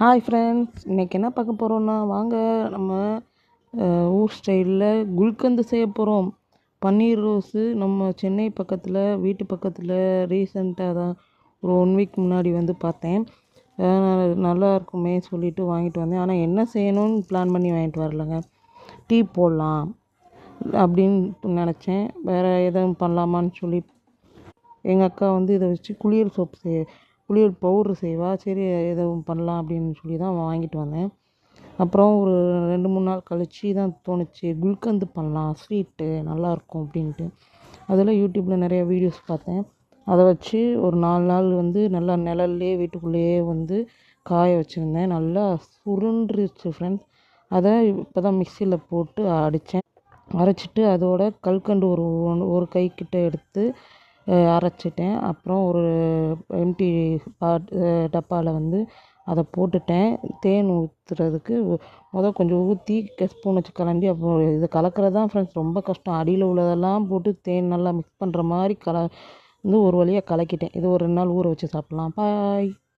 Hi friends, இன்றைக்கி என்ன பார்க்க போகிறோன்னா வாங்க நம்ம ஊர் ஸ்டைலில் குல்கந்து செய்ய போகிறோம். பன்னீர் ரோஸு நம்ம சென்னை பக்கத்தில் வீட்டு பக்கத்தில் ரீசெண்டாக தான் ஒரு 1 வீக் முன்னாடி வந்து பார்த்தேன். நல்லா இருக்குமே சொல்லிட்டு வாங்கிட்டு வந்தேன். ஆனால் என்ன செய்யணும்னு பிளான் பண்ணி வாங்கிட்டு வரலைங்க. டீ போடலாம் அப்படின்னு நினச்சேன். வேறு எதுவும் பண்ணலாமான்னு சொல்லி எங்கள் அக்கா வந்து இதை வச்சு குளியல் சோப்பு குளியல் பவுட்ரு செய்வா. சரி எதுவும் பண்ணலாம் அப்படின்னு சொல்லி தான் வாங்கிட்டு வந்தேன். அப்புறம் ஒரு 2-3 நாள் கழித்து தான் தோணுச்சு குல்கந்து பண்ணலாம், ஸ்வீட்டு நல்லாயிருக்கும் அப்படின்ட்டு. அதில் யூடியூப்பில் நிறைய வீடியோஸ் பார்த்தேன். அதை வச்சு ஒரு 4 நாள் வந்து நல்லா நிழல்லே வீட்டுக்குள்ளேயே வந்து காய வச்சுருந்தேன். நல்லா சுருண்டுருச்சு ஃப்ரெண்ட்ஸ். அதை இப்போ தான் மிக்சியில் போட்டு அரைச்சிட்டு அதோட கல்கண்டு ஒரு கைக்கிட்ட எடுத்து அரைச்சிட்டேன். அப்புறம் ஒரு எம்டி டப்பாவில் வந்து அதை போட்டுட்டேன். தேன் ஊற்றுறதுக்கு கொஞ்சம் ஊற்றி ஸ்பூன் வச்சு கலண்டி அப்புறம் இதை கலக்கிறது தான் ஃப்ரெண்ட்ஸ் ரொம்ப கஷ்டம். அடியில் உள்ளதெல்லாம் போட்டு தேன் நல்லா மிக்ஸ் பண்ணுற மாதிரி வந்து ஒரு வழியாக கலக்கிட்டேன். இது ஒரு 2 நாள் ஊற வச்சு சாப்பிட்லாம். பாய்.